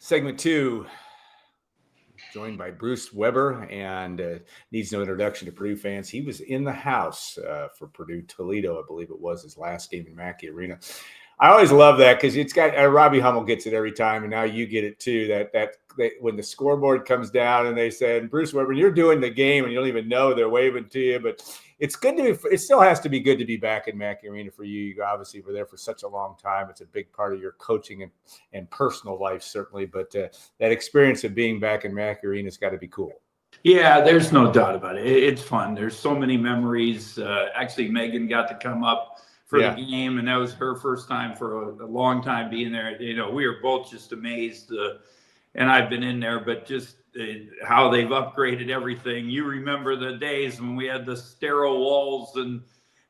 Segment two, joined by Bruce Weber, and needs no introduction to Purdue fans. He was in the house for Purdue Toledo, I believe it was his last game in Mackey Arena. I always love that because it's got Robbie Hummel gets it every time, and now you get it too. That when the scoreboard comes down and they said, Bruce Weber, you're doing the game and you don't even know they're waving to you, but it's good to be. It still has to be good to be back in Mackey Arena for you. You obviously were there for such a long time. It's a big part of your coaching and personal life, certainly. But that experience of being back in Mackey Arena has got to be cool. Yeah, there's no doubt about it. It's fun. There's so many memories. Actually, Megan got to come up for the game, and that was her first time for a long time being there. You know, we were both just amazed, and I've been in there, but just how they've upgraded everything. You remember the days when we had the sterile walls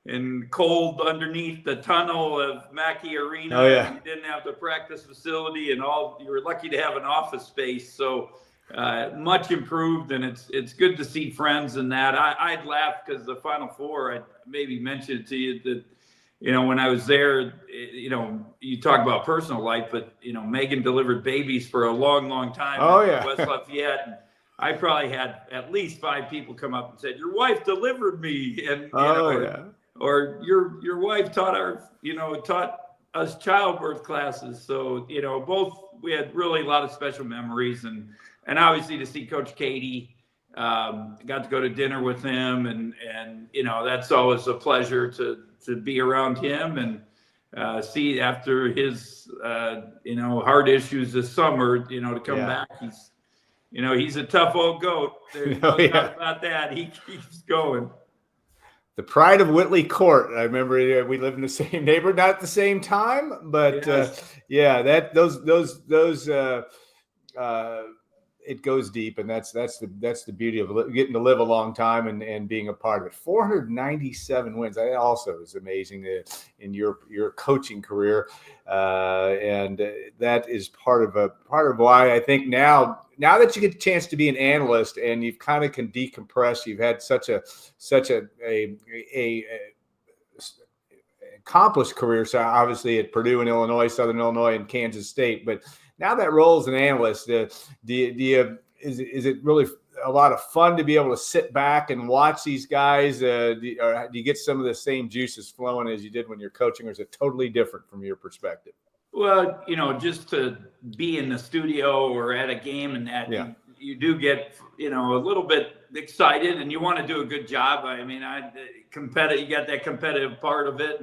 and cold underneath the tunnel of Mackey Arena. Oh, yeah. And you didn't have the practice facility and all. You were lucky to have an office space. So much improved, and it's good to see friends and that. I'd laugh because the Final Four, I maybe mentioned to you that, you know, when I was there, you know, you talk about personal life, but, you know, Megan delivered babies for a long, long time in West Lafayette. And I probably had at least 5 people come up and said, your wife delivered me. And, or your wife taught us childbirth classes. So, you know, we had really a lot of special memories, and obviously to see Coach Katie, got to go to dinner with him, and you know, that's always a pleasure to be around him and see after his heart issues this summer, you know, to come back. He's a tough old goat. There's no doubt about that. He keeps going. The pride of Whitley Court. I remember we lived in the same neighborhood, not at the same time, but it goes deep, and that's the beauty of getting to live a long time and being a part of it. 497 wins. That also is amazing in your coaching career, and that is part of why I think now that you get the chance to be an analyst and you've kind of can decompress. You've had such a accomplished career, so obviously at Purdue and Illinois, Southern Illinois, and Kansas State, but now that role as an analyst, is it really a lot of fun to be able to sit back and watch these guys? Or do you get some of the same juices flowing as you did when you're coaching, or is it totally different from your perspective? Well, you know, just to be in the studio or at a game and that, you do get, you know, a little bit excited, and you want to do a good job. I mean, you got that competitive part of it,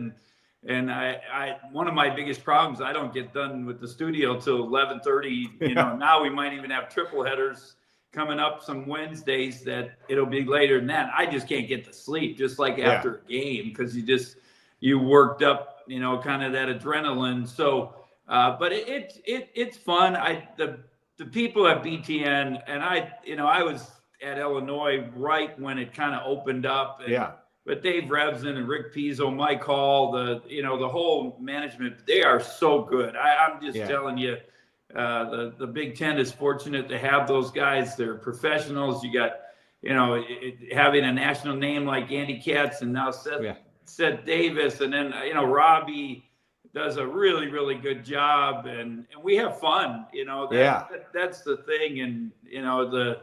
and I one of my biggest problems, I don't get done with the studio till 11:30. You know, now we might even have triple headers coming up some Wednesdays that it'll be later than that. I just can't get to sleep, just like after a game, because you worked up, you know, kind of that adrenaline. So, but it's fun. The people at BTN, and I was at Illinois right when it kind of opened up. But Dave Revson and Rick Pizzo, Mike Hall, the whole management, they are so good. I'm just telling you, the Big Ten is fortunate to have those guys. They're professionals. You got, you know, having a national name like Andy Katz and now Seth Davis, and then, you know, Robbie does a really, really good job, and we have fun. You know, that's the thing, and you know,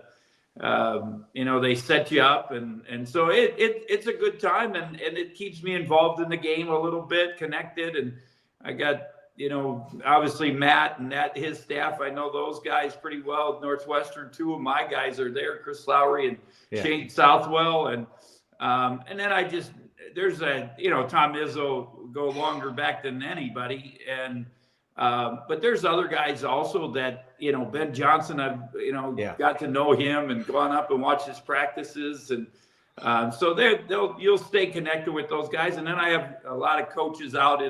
they set you up, and so it's a good time, and it keeps me involved in the game a little bit, connected. And I got, you know, obviously Matt and his staff, I know those guys pretty well. Northwestern, 2 of my guys are there, Chris Lowry and Shane Southwell, and then there's Tom Izzo go longer back than anybody, and but there's other guys also that, you know, Ben Johnson, I've, you know, got to know him and gone up and watched his practices. And so you'll stay connected with those guys. And then I have a lot of coaches out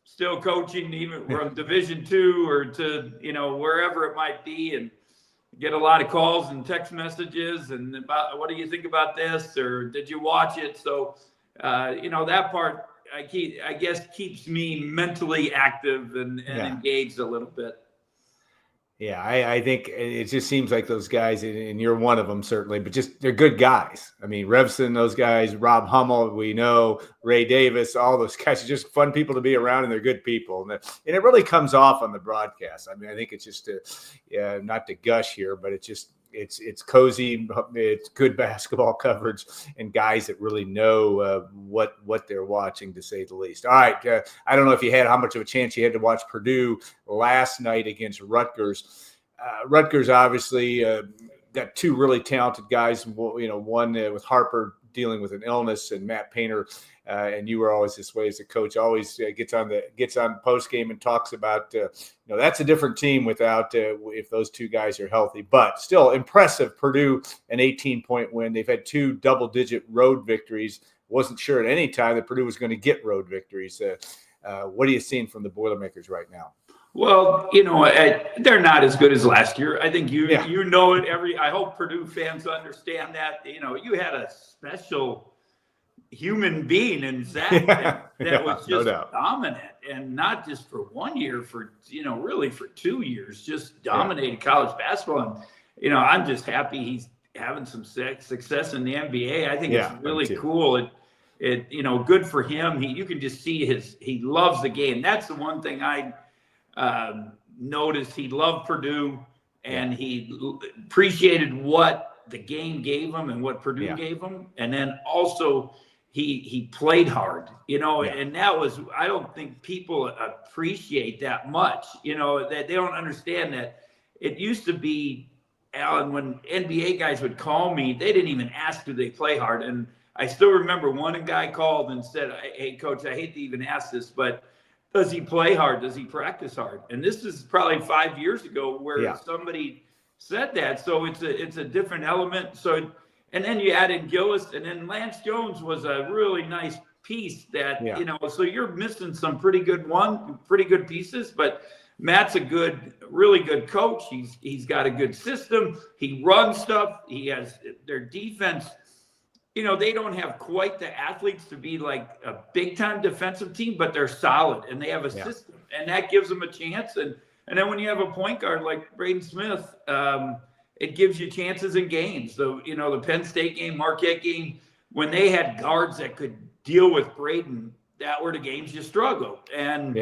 still coaching, even from Division II or to, you know, wherever it might be, and get a lot of calls and text messages and about, what do you think about this? Or did you watch it? So, you know, that part, I guess keeps me mentally active and engaged a little bit. Yeah, I think it just seems like those guys, and you're one of them certainly, but just they're good guys. I mean, Revson, those guys, Rob Hummel, we know, Ray Davis, all those guys are just fun people to be around, and they're good people. And it really comes off on the broadcast. I mean, I think it's just, not to gush here, but it's cozy, it's good basketball coverage, and guys that really know what they're watching, to say the least. All right, I don't know if you had how much of a chance you had to watch Purdue last night against Rutgers. Rutgers obviously got two really talented guys. One with Harper dealing with an illness, and Matt Painter. And you were always this way as a coach. Always gets on post game and talks about that's a different team without if those two guys are healthy. But still impressive. Purdue, an 18-point win. They've had 2 double-digit road victories. Wasn't sure at any time that Purdue was going to get road victories. What are you seeing from the Boilermakers right now? Well, they're not as good as last year. I think you know it. I hope Purdue fans understand that. You had a special human being in Zach that was just dominant, and not just for 1 year, for really for 2 years, just dominated college basketball. And I'm just happy he's having some success in the NBA. I think it's really cool. It good for him. You can just see he loves the game. That's the one thing I noticed. He loved Purdue, and he appreciated what the game gave him and what Purdue gave him, and then also he played hard, and that was, I don't think people appreciate that much, that they don't understand that. It used to be, Alan, when NBA guys would call me, they didn't even ask, do they play hard? And I still remember one guy called and said, hey, coach, I hate to even ask this, but does he play hard? Does he practice hard? And this is probably 5 years ago where somebody said that. So it's a different element. So, and then you add in Gillis, and then Lance Jones was a really nice piece that, so you're missing some pretty good pieces, but Matt's a really good coach. He's got a good system. He runs stuff. He has their defense. They don't have quite the athletes to be like a big time defensive team, but they're solid, and they have a system, and that gives them a chance. And then when you have a point guard like Braden Smith, it gives you chances in games. So, the Penn State game, Marquette game, when they had guards that could deal with Braden, that were the games you struggled. And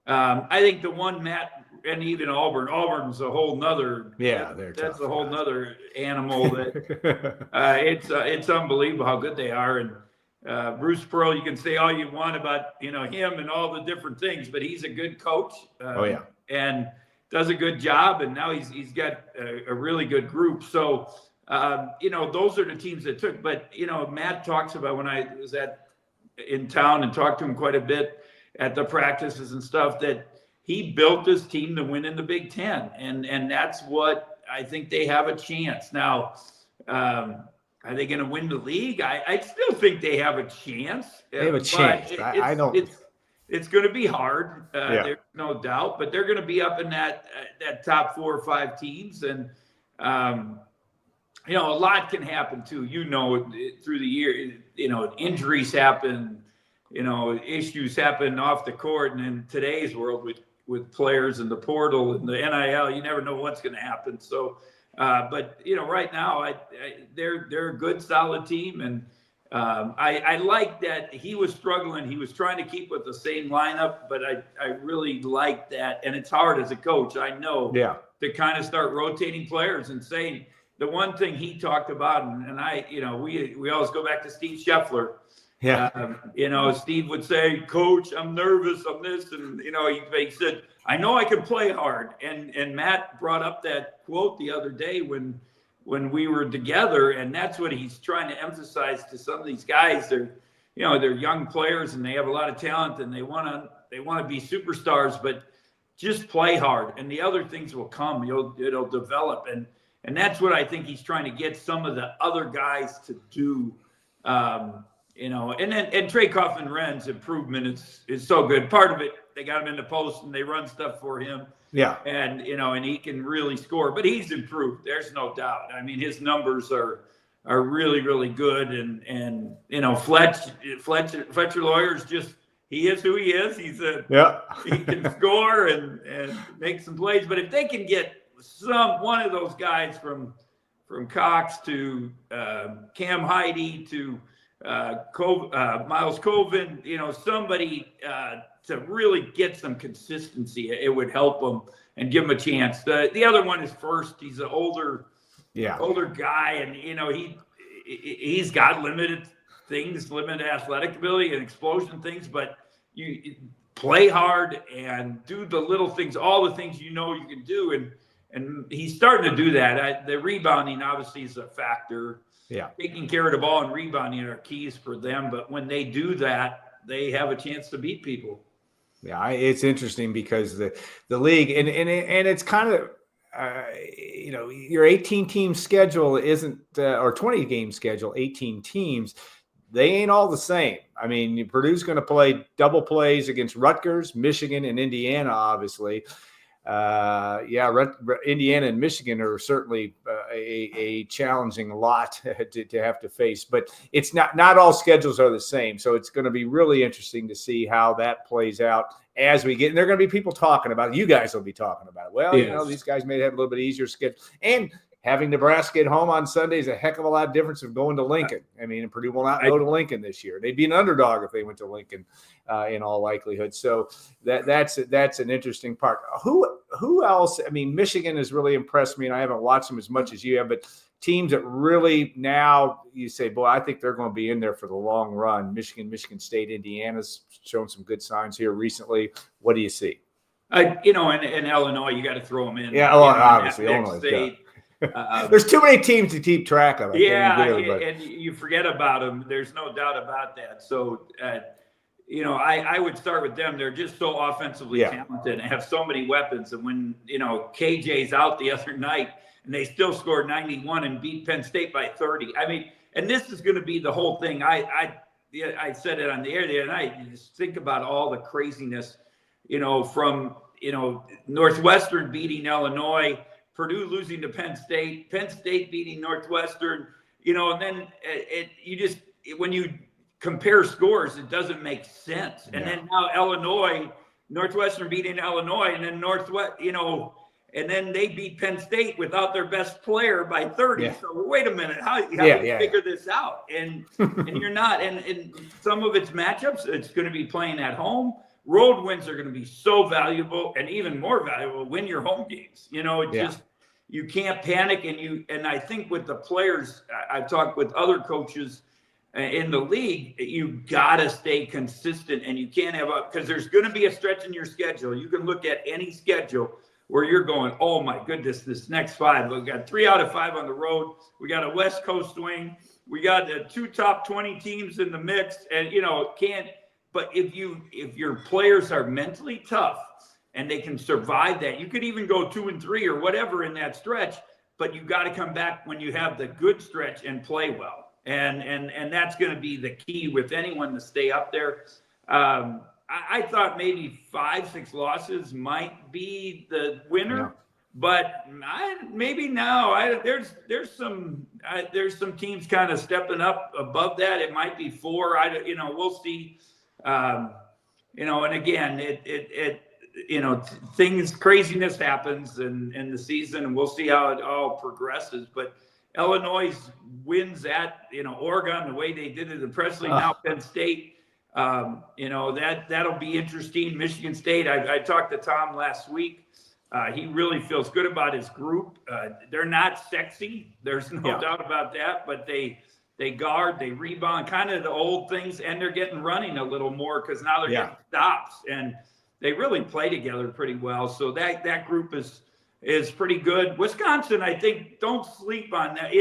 I think the one Matt, and even Auburn's a whole nother, that's a whole nother animal that it's unbelievable how good they are. And Bruce Pearl, you can say all you want about, him and all the different things, but he's a good coach. And does a good job, and now he's got a really good group. So, those are the teams that took. But, Matt talks about, when I was in town and talked to him quite a bit at the practices and stuff, that he built his team to win in the Big Ten. And that's what I think they have a chance. Now, are they going to win the league? I still think they have a chance. They have a chance. I don't. It's going to be hard, there's no doubt, but they're going to be up in that top 4 or 5 teams. And, a lot can happen too, through the year, injuries happen, issues happen off the court. And in today's world with players and the portal and the NIL, you never know what's going to happen. So, but, right now they're a good, solid team. And, I like that he was struggling. He was trying to keep with the same lineup, but I really like that. And it's hard as a coach, I know, to kind of start rotating players and saying the one thing he talked about. And we always go back to Steve Scheffler. Steve would say, Coach, I'm nervous on this. And, he said, I know I can play hard. And Matt brought up that quote the other day when we were together, and that's what he's trying to emphasize to some of these guys. They're young players, and they have a lot of talent, and they want to be superstars, but just play hard, and the other things will come. It'll develop, and that's what I think he's trying to get some of the other guys to do. And Trey Coffin-Wren's improvement is so good. Part of it, they got him in the post and they run stuff for him. And he can really score, but he's improved. There's no doubt. I mean, his numbers are really, really good. And Fletcher Lawyer's just, he is who he is. He can score and make some plays. But if they can get one of those guys from Cox to Cam Heide to Miles Colvin, somebody to really get some consistency. It would help them and give him a chance. The other one is First. He's an older guy, and he's got limited athletic ability and explosion things, but you play hard and do the little things, all the things you can do, and he's starting to do that. The rebounding obviously is a factor. Yeah, taking care of the ball and rebounding are keys for them, but when they do that, they have a chance to beat people. Yeah, it's interesting because the league and it's kind of your 18 team schedule isn't or 20 game schedule, 18 teams. They ain't all the same. I mean, Purdue's going to play double plays against Rutgers, Michigan, and Indiana, obviously. Indiana and Michigan are certainly a challenging lot to have to face, but it's not all schedules are the same. So it's going to be really interesting to see how that plays out as we get. And there are going to be people talking about it. You guys will be talking about it. Well, yes. These guys may have a little bit easier schedule, and having Nebraska at home on Sunday is a heck of a lot difference of going to Lincoln. I mean, Purdue will not go to Lincoln this year. They'd be an underdog if they went to Lincoln in all likelihood. So that's an interesting part. Who else? I mean, Michigan has really impressed me, and I haven't watched them as much as you have, but teams that really now you say, boy, I think they're going to be in there for the long run. Michigan State, Indiana's shown some good signs here recently. What do you see? In Illinois, you got to throw them in. Yeah, obviously, Illinois. There's too many teams to keep track of. And you forget about them. There's no doubt about that. So, I would start with them. They're just so offensively talented and have so many weapons. And when, KJ's out the other night and they still scored 91 and beat Penn State by 30. I mean, and this is going to be the whole thing. I said it on the air the other night. You just think about all the craziness, from, Northwestern beating Illinois, Purdue losing to Penn State beating Northwestern, and then when you compare scores, it doesn't make sense. And then now Northwestern beating Illinois, and then and then they beat Penn State without their best player by 30. Yeah. So wait a minute, how do you figure this out? And you're not. And some of it's matchups. It's going to be playing at home. Road wins are going to be so valuable, and even more valuable win your home games. Just you can't panic, and I think with the players, I've talked with other coaches in the league, you gotta stay consistent, and you can't because there's going to be a stretch in your schedule. You can look at any schedule where you're going, oh my goodness, this next 5. We got 3 out of 5 on the road. We got a West Coast swing. We got the 2 top 20 teams in the mix, and can't. But if your players are mentally tough and they can survive that, you could even go 2 and 3 or whatever in that stretch. But you got to come back when you have the good stretch and play well, and that's going to be the key with anyone to stay up there. I thought maybe 5-6 losses might be the winner, but maybe now there's some teams kind of stepping up above that. It might be 4. We'll see. And again, craziness happens in the season, and we'll see how it all progresses. But Illinois wins at Oregon the way they did it in Presley. Now Penn State. That'll be interesting. Michigan State. I talked to Tom last week. He really feels good about his group. They're not sexy. There's no doubt about that. But they guard, they rebound, kind of the old things, and they're getting running a little more because now they're getting stops, and they really play together pretty well. So that group is pretty good. Wisconsin, I think, don't sleep on that.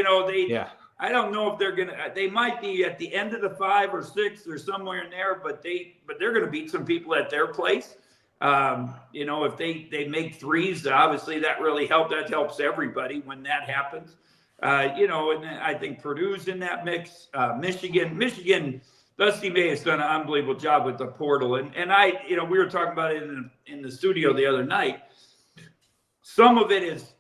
I don't know if they might be at the end of the 5 or 6 or somewhere in there, but they're going to beat some people at their place. If they make threes, obviously that really helps. That helps everybody when that happens. And I think Purdue's in that mix. Michigan, Dusty May has done an unbelievable job with the portal. And we were talking about it in the studio the other night. Some of it is,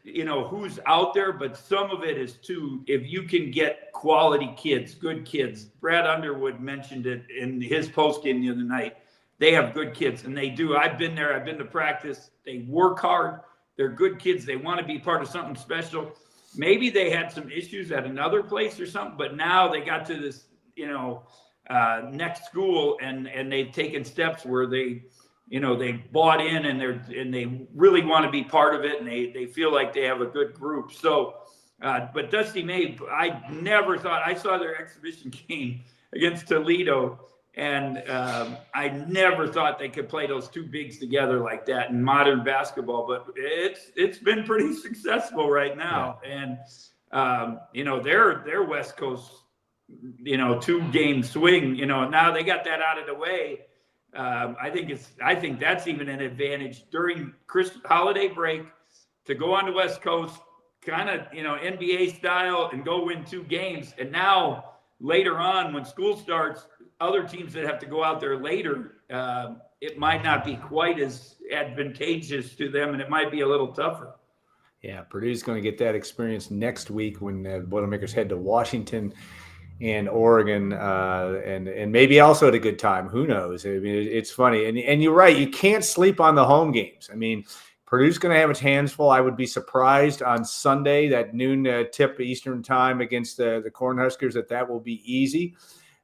who's out there, but some of it is too, if you can get quality kids, good kids. Brad Underwood mentioned it in his postgame the other night. They have good kids, and they do. I've been there. I've been to practice. They work hard. They're good kids. They want to be part of something special. Maybe they had some issues at another place or something, but now they got to this, next school, and they've taken steps where they bought in, and they really want to be part of it, and they feel like they have a good group. So, but Dusty May, I never thought, I saw their exhibition game against Toledo, and I never thought they could play those two bigs together like that in modern basketball. But it's been pretty successful right now, and their West Coast, 2-game swing. Now they got that out of the way. I think that's even an advantage during holiday break to go on the West Coast, kind of NBA style, and go win 2 games. And now later on, when school starts, other teams that have to go out there later, it might not be quite as advantageous to them, and it might be a little tougher. Yeah, Purdue's going to get that experience next week when the Boilermakers head to Washington and Oregon, and maybe also at a good time. Who knows? I mean, it's funny. And you're right. You can't sleep on the home games. I mean, Purdue's going to have its hands full. I would be surprised on Sunday, that noon tip Eastern time against the Cornhuskers, that will be easy.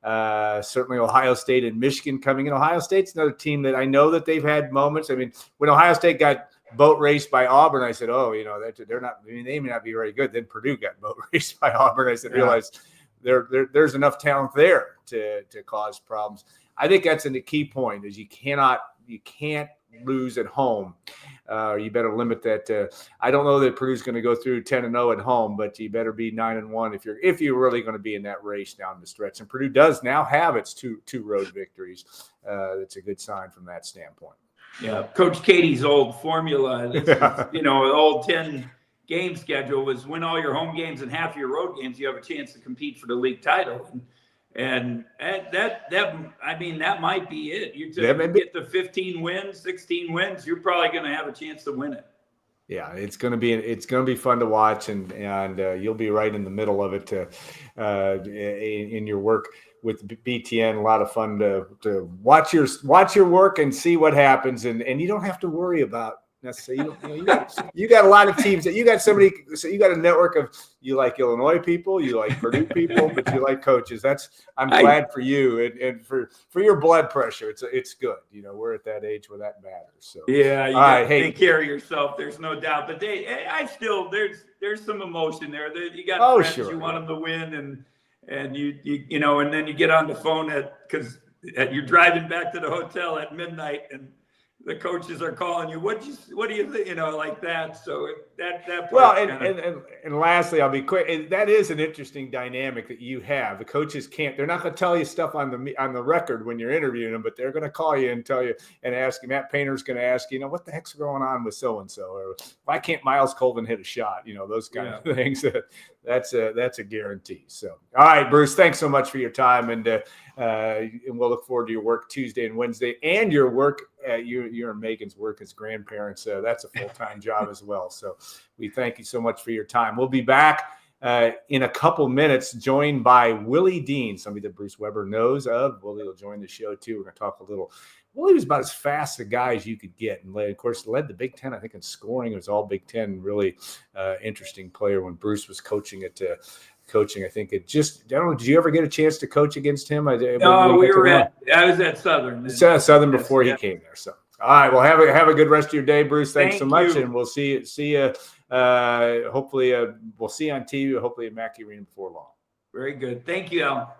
Certainly Ohio State and Michigan coming in. Ohio State's another team that I know that they've had moments. I mean, when Ohio State got boat raced by Auburn, I said, they're not, I mean, they may not be very good. Then Purdue got boat raced by Auburn. I said, realize there's enough talent there to cause problems. I think that's a key point, is you can't lose at home. You better limit that. I don't know that Purdue's going to go through 10-0 at home, but you better be 9-1 if you're really going to be in that race down the stretch. And Purdue does now have its two road victories. That's a good sign from that standpoint. Yeah, Coach Katie's old formula, the old 10-game schedule was win all your home games and half your road games, you have a chance to compete for the league title. And that might be it. You get the 15 wins, 16 wins, you're probably going to have a chance to win it. Yeah, it's going to be fun to watch, and you'll be right in the middle of it in your work with BTN. A lot of fun to watch your work and see what happens, and you don't have to worry about necessarily. You got a lot of teams that you got somebody. So you got a network of, you like Illinois people, you like Purdue people, but you like coaches. I'm glad for you and for your blood pressure. It's good. We're at that age where that matters. So yeah, you got to take care of yourself. There's no doubt. But there's some emotion there. You got friends. Sure. You want them to win, and you and then you get on the phone because you're driving back to the hotel at midnight, and the coaches are calling you. What do you think? Like that. So that. Well, and lastly, I'll be quick. That is an interesting dynamic that you have. The coaches they're not going to tell you stuff on the record when you're interviewing them, but they're going to call you and tell you and ask you. Matt Painter's going to ask you, what the heck's going on with so and so, or why can't Miles Colvin hit a shot? Those kind of things. That's a guarantee. So, all right, Bruce, thanks so much for your time, and we'll look forward to your work Tuesday and Wednesday, and your work, your and Megan's work as grandparents. That's a full-time job as well. So we thank you so much for your time. We'll be back in a couple minutes, joined by Willie Deane, somebody that Bruce Weber knows of. Willie will join the show too. We're going to talk a little. Willie was about as fast a guy as you could get, and of course led the Big Ten, I think, in scoring. It was all Big Ten. Really interesting player when Bruce was coaching I think it just. I don't know. Did you ever get a chance to coach against him? No, I was at Southern. Southern before he came there. So, all right. Well, have a good rest of your day, Bruce. Thanks so much, and we'll see you. Hopefully, we'll see you on TV. Hopefully, at Mackey Arena before long. Very good. Thank you, Al.